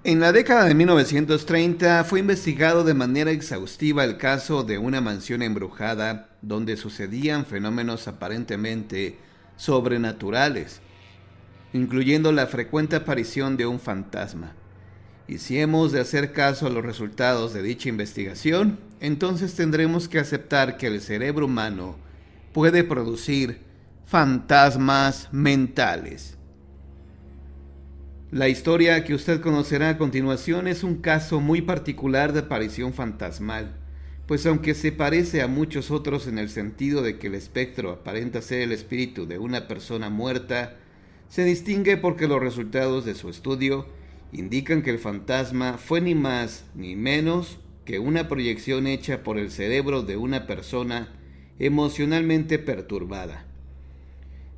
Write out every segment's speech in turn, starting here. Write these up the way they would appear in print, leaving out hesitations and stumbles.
En la década de 1930 fue investigado de manera exhaustiva el caso de una mansión embrujada donde sucedían fenómenos aparentemente sobrenaturales, incluyendo la frecuente aparición de un fantasma. Y si hemos de hacer caso a los resultados de dicha investigación, entonces tendremos que aceptar que el cerebro humano puede producir fantasmas mentales. La historia que usted conocerá a continuación es un caso muy particular de aparición fantasmal, pues aunque se parece a muchos otros en el sentido de que el espectro aparenta ser el espíritu de una persona muerta, se distingue porque los resultados de su estudio indican que el fantasma fue ni más ni menos que una proyección hecha por el cerebro de una persona emocionalmente perturbada.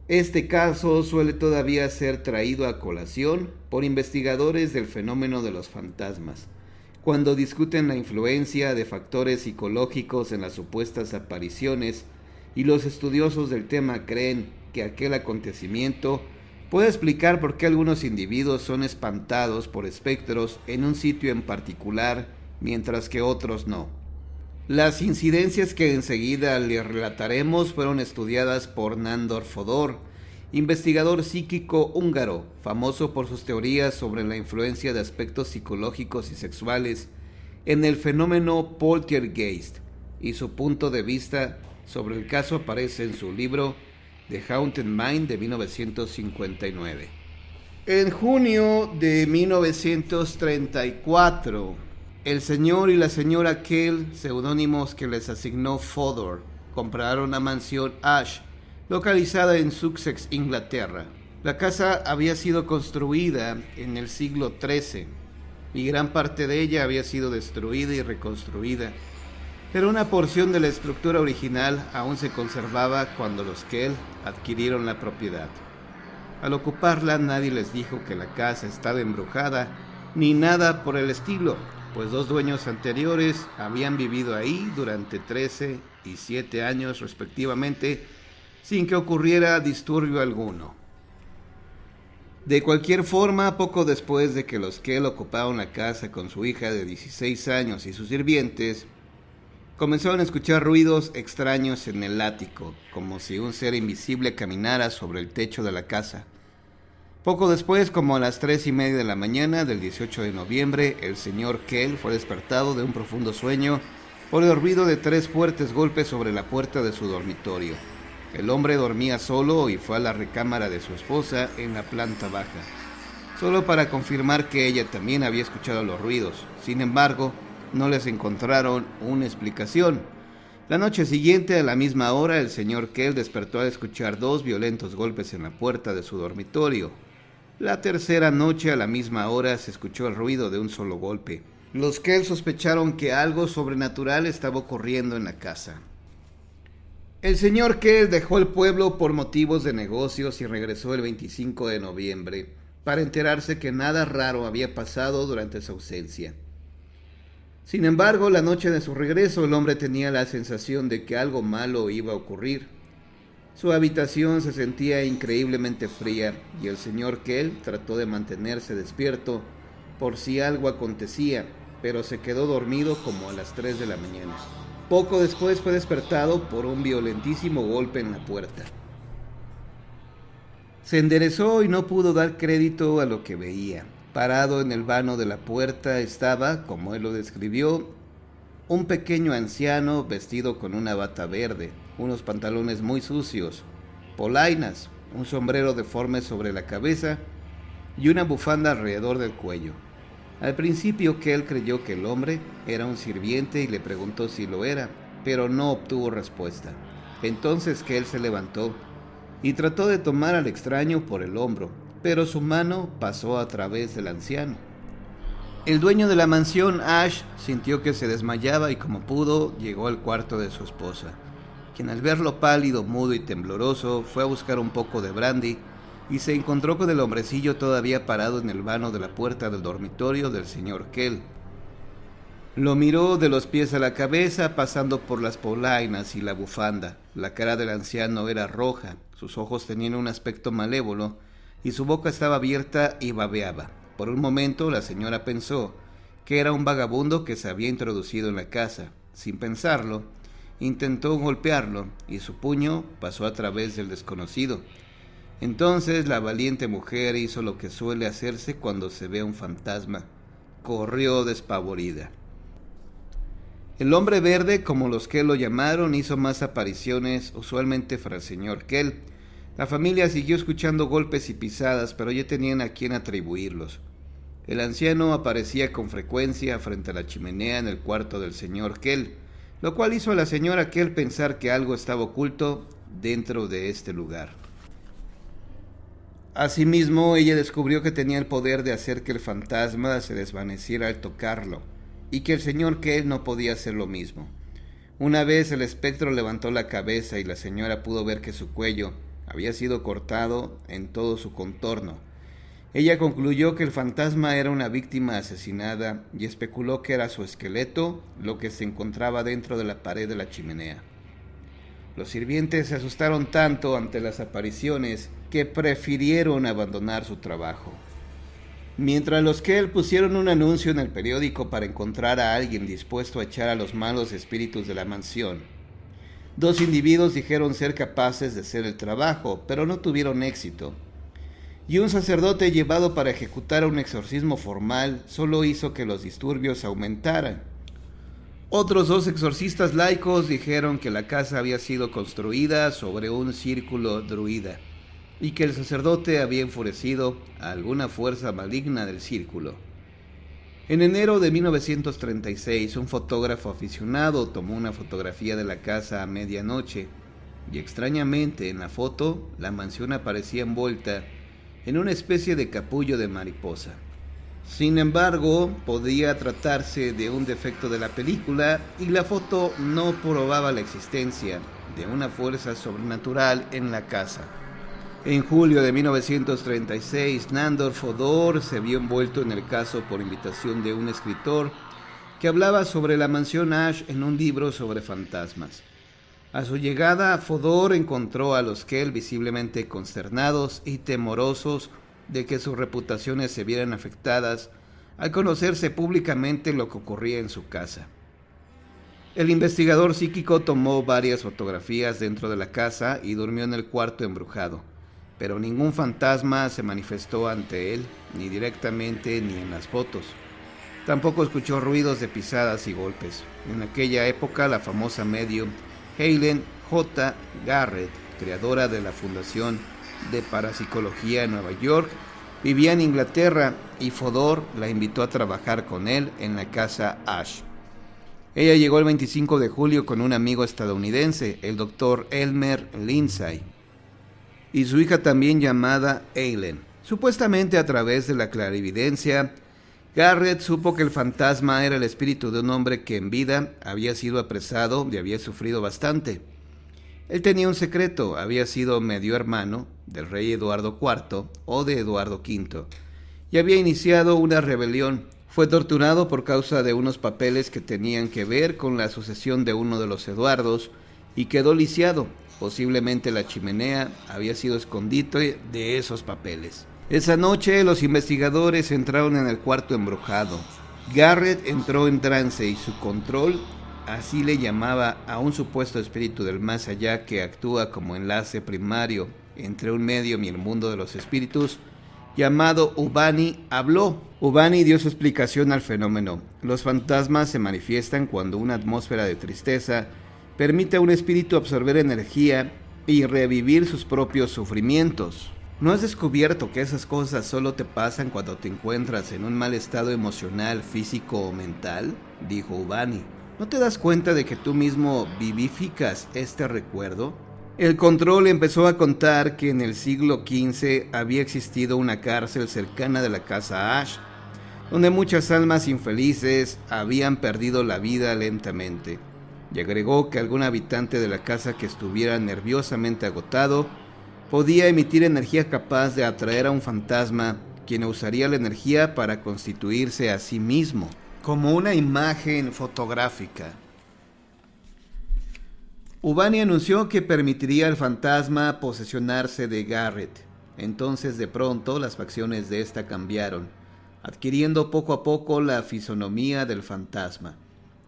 Este caso suele todavía ser traído a colación por investigadores del fenómeno de los fantasmas, cuando discuten la influencia de factores psicológicos en las supuestas apariciones, y los estudiosos del tema creen que aquel acontecimiento puede explicar por qué algunos individuos son espantados por espectros en un sitio en particular, mientras que otros no. Las incidencias que enseguida les relataremos fueron estudiadas por Nándor Fodor, investigador psíquico húngaro, famoso por sus teorías sobre la influencia de aspectos psicológicos y sexuales en el fenómeno poltergeist, y su punto de vista sobre el caso aparece en su libro The Haunted Mind de 1959. En junio de 1934, el señor y la señora Kell, seudónimos que les asignó Fodor, compraron la mansión Ash, localizada en Sussex, Inglaterra. La casa había sido construida en el siglo XIII y gran parte de ella había sido destruida y reconstruida, pero una porción de la estructura original aún se conservaba cuando los Kell adquirieron la propiedad. Al ocuparla, nadie les dijo que la casa estaba embrujada ni nada por el estilo, pues dos dueños anteriores habían vivido ahí durante 13 y 7 años respectivamente, sin que ocurriera disturbio alguno. De cualquier forma, poco después de que los Kell ocuparon la casa con su hija de 16 años y sus sirvientes, comenzaron a escuchar ruidos extraños en el ático, como si un ser invisible caminara sobre el techo de la casa. Poco después, como a las 3:30 de la mañana del 18 de noviembre, el señor Kell fue despertado de un profundo sueño por el ruido de 3 fuertes golpes sobre la puerta de su dormitorio. El hombre dormía solo y fue a la recámara de su esposa en la planta baja, solo para confirmar que ella también había escuchado los ruidos. Sin embargo, no les encontraron una explicación. La noche siguiente, a la misma hora, el señor Kell despertó al escuchar 2 violentos golpes en la puerta de su dormitorio. La tercera noche, a la misma hora, se escuchó el ruido de un solo golpe. Los Kell sospecharon que algo sobrenatural estaba ocurriendo en la casa. El señor Kell dejó el pueblo por motivos de negocios y regresó el 25 de noviembre para enterarse que nada raro había pasado durante su ausencia. Sin embargo, la noche de su regreso, el hombre tenía la sensación de que algo malo iba a ocurrir. Su habitación se sentía increíblemente fría y el señor Kell trató de mantenerse despierto por si algo acontecía, pero se quedó dormido como a las 3 de la mañana. Poco después fue despertado por un violentísimo golpe en la puerta. Se enderezó y no pudo dar crédito a lo que veía. Parado en el vano de la puerta estaba, como él lo describió, un pequeño anciano vestido con una bata verde, unos pantalones muy sucios, polainas, un sombrero deforme sobre la cabeza y una bufanda alrededor del cuello. Al principio Kell creyó que el hombre era un sirviente y le preguntó si lo era, pero no obtuvo respuesta. Entonces Kell se levantó y trató de tomar al extraño por el hombro, pero su mano pasó a través del anciano. El dueño de la mansión Ash sintió que se desmayaba y como pudo llegó al cuarto de su esposa, quien al verlo pálido, mudo y tembloroso fue a buscar un poco de brandy y se encontró con el hombrecillo todavía parado en el vano de la puerta del dormitorio del señor Kell. Lo miró de los pies a la cabeza, pasando por las polainas y la bufanda. La cara del anciano era roja, sus ojos tenían un aspecto malévolo y su boca estaba abierta y babeaba. Por un momento la señora pensó que era un vagabundo que se había introducido en la casa. Sin pensarlo, intentó golpearlo y su puño pasó a través del desconocido. Entonces la valiente mujer hizo lo que suele hacerse cuando se ve a un fantasma. Corrió despavorida. El hombre verde, como los Kell lo llamaron, hizo más apariciones, usualmente para el señor Kell. La familia siguió escuchando golpes y pisadas, pero ya tenían a quién atribuirlos. El anciano aparecía con frecuencia frente a la chimenea en el cuarto del señor Kell, lo cual hizo a la señora Kell pensar que algo estaba oculto dentro de este lugar. Asimismo, ella descubrió que tenía el poder de hacer que el fantasma se desvaneciera al tocarlo, y que el señor Kell no podía hacer lo mismo. Una vez el espectro levantó la cabeza y la señora pudo ver que su cuello había sido cortado en todo su contorno. Ella concluyó que el fantasma era una víctima asesinada y especuló que era su esqueleto lo que se encontraba dentro de la pared de la chimenea. Los sirvientes se asustaron tanto ante las apariciones que prefirieron abandonar su trabajo. Mientras los Kell pusieron un anuncio en el periódico para encontrar a alguien dispuesto a echar a los malos espíritus de la mansión, 2 individuos dijeron ser capaces de hacer el trabajo, pero no tuvieron éxito. Y un sacerdote llevado para ejecutar un exorcismo formal solo hizo que los disturbios aumentaran. Otros 2 exorcistas laicos dijeron que la casa había sido construida sobre un círculo druida y que el sacerdote había enfurecido a alguna fuerza maligna del círculo. En enero de 1936, un fotógrafo aficionado tomó una fotografía de la casa a medianoche y extrañamente en la foto la mansión aparecía envuelta en una especie de capullo de mariposa. Sin embargo, podía tratarse de un defecto de la película y la foto no probaba la existencia de una fuerza sobrenatural en la casa. En julio de 1936, Nandor Fodor se vio envuelto en el caso por invitación de un escritor que hablaba sobre la mansión Ash en un libro sobre fantasmas. A su llegada, Fodor encontró a los Kell visiblemente consternados y temorosos de que sus reputaciones se vieran afectadas al conocerse públicamente lo que ocurría en su casa. El investigador psíquico tomó varias fotografías dentro de la casa y durmió en el cuarto embrujado, pero ningún fantasma se manifestó ante él, ni directamente ni en las fotos. Tampoco escuchó ruidos de pisadas y golpes. En aquella época, la famosa medium Helen J. Garrett, creadora de la Fundación de Parapsicología en Nueva York, vivía en Inglaterra y Fodor la invitó a trabajar con él en la casa Ash. Ella llegó el 25 de julio con un amigo estadounidense, el Dr. Elmer Lindsay, y su hija también llamada Eileen. Supuestamente a través de la clarividencia, Garrett supo que el fantasma era el espíritu de un hombre que en vida había sido apresado y había sufrido bastante. Él tenía un secreto, había sido medio hermano del rey Eduardo IV o de Eduardo V, y había iniciado una rebelión. Fue torturado por causa de unos papeles que tenían que ver con la sucesión de uno de los Eduardos y quedó lisiado. Posiblemente la chimenea había sido escondite de esos papeles. Esa noche los investigadores entraron en el cuarto embrujado. Garrett entró en trance y su control, así le llamaba a un supuesto espíritu del más allá que actúa como enlace primario entre un medium y el mundo de los espíritus, llamado Ubani, habló. Ubani dio su explicación al fenómeno. Los fantasmas se manifiestan cuando una atmósfera de tristeza permite a un espíritu absorber energía y revivir sus propios sufrimientos. ¿No has descubierto que esas cosas solo te pasan cuando te encuentras en un mal estado emocional, físico o mental?, dijo Ubani. ¿No te das cuenta de que tú mismo vivificas este recuerdo? El control empezó a contar que en el siglo XV había existido una cárcel cercana de la casa Ash, donde muchas almas infelices habían perdido la vida lentamente. Y agregó que algún habitante de la casa que estuviera nerviosamente agotado podía emitir energía capaz de atraer a un fantasma, quien usaría la energía para constituirse a sí mismo, como una imagen fotográfica. Ubani anunció que permitiría al fantasma posesionarse de Garrett. Entonces de pronto las facciones de esta cambiaron. adquiriendo poco a poco la fisonomía del fantasma.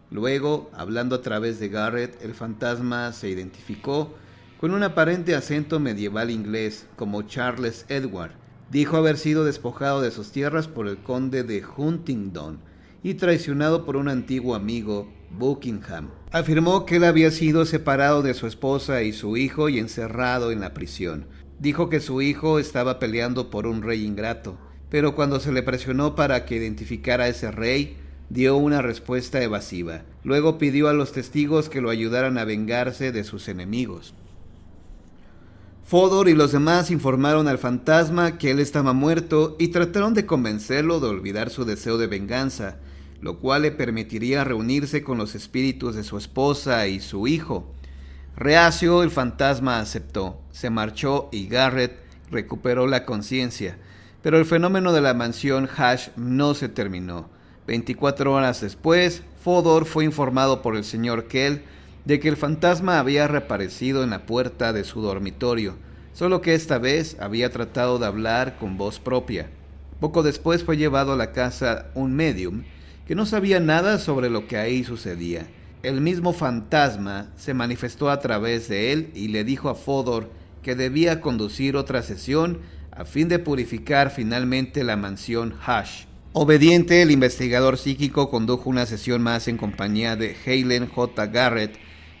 Luego, hablando a través de Garrett, el fantasma se identificó con un aparente acento medieval inglés como Charles Edward. Dijo haber sido despojado de sus tierras por el conde de Huntingdon y traicionado por un antiguo amigo, Buckingham. Afirmó que él había sido separado de su esposa y su hijo y encerrado en la prisión. Dijo que su hijo estaba peleando por un rey ingrato, pero cuando se le presionó para que identificara a ese rey, dio una respuesta evasiva. Luego pidió a los testigos que lo ayudaran a vengarse de sus enemigos. Fodor y los demás informaron al fantasma que él estaba muerto y trataron de convencerlo de olvidar su deseo de venganza, lo cual le permitiría reunirse con los espíritus de su esposa y su hijo. Reacio, el fantasma aceptó, se marchó y Garrett recuperó la conciencia, pero el fenómeno de la mansión Hash no se terminó. 24 horas después, Fodor fue informado por el señor Kell de que el fantasma había reaparecido en la puerta de su dormitorio, solo que esta vez había tratado de hablar con voz propia. Poco después fue llevado a la casa un medium que no sabía nada sobre lo que ahí sucedía. El mismo fantasma se manifestó a través de él y le dijo a Fodor que debía conducir otra sesión a fin de purificar finalmente la mansión Hash. Obediente, el investigador psíquico condujo una sesión más en compañía de Helen J. Garrett,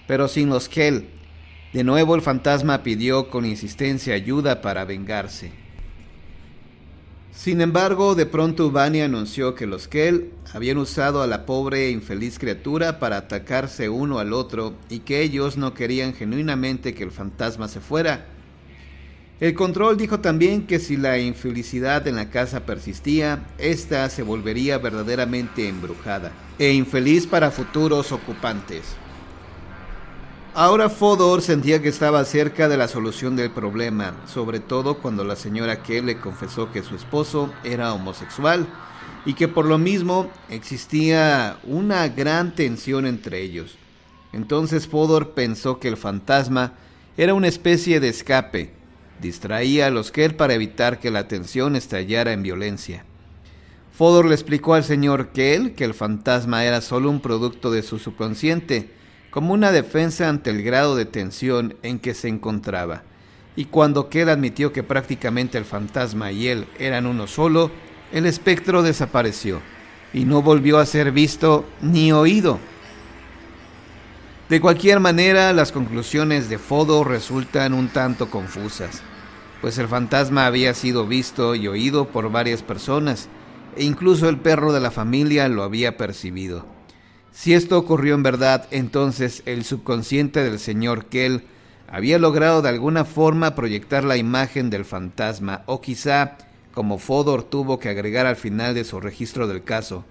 pero sin los Kell. De nuevo el fantasma pidió con insistencia ayuda para vengarse. Sin embargo, de pronto Vani anunció que los Kell habían usado a la pobre e infeliz criatura para atacarse uno al otro y que ellos no querían genuinamente que el fantasma se fuera. El control dijo también que si la infelicidad en la casa persistía, ésta se volvería verdaderamente embrujada e infeliz para futuros ocupantes. Ahora Fodor sentía que estaba cerca de la solución del problema, sobre todo cuando la señora Kell le confesó que su esposo era homosexual y que por lo mismo existía una gran tensión entre ellos. Entonces Fodor pensó que el fantasma era una especie de escape. Distraía a los Kell para evitar que la tensión estallara en violencia. Fodor le explicó al señor Kell que el fantasma era solo un producto de su subconsciente, como una defensa ante el grado de tensión en que se encontraba. Y cuando Kell admitió que prácticamente el fantasma y él eran uno solo, el espectro desapareció y no volvió a ser visto ni oído. De cualquier manera, las conclusiones de Fodor resultan un tanto confusas, pues el fantasma había sido visto y oído por varias personas, e incluso el perro de la familia lo había percibido. Si esto ocurrió en verdad, entonces el subconsciente del señor Kell había logrado de alguna forma proyectar la imagen del fantasma, o quizá, como Fodor tuvo que agregar al final de su registro del caso,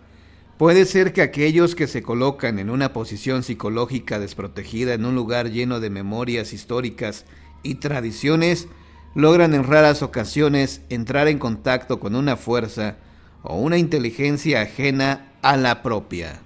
puede ser que aquellos que se colocan en una posición psicológica desprotegida en un lugar lleno de memorias históricas y tradiciones logran en raras ocasiones entrar en contacto con una fuerza o una inteligencia ajena a la propia.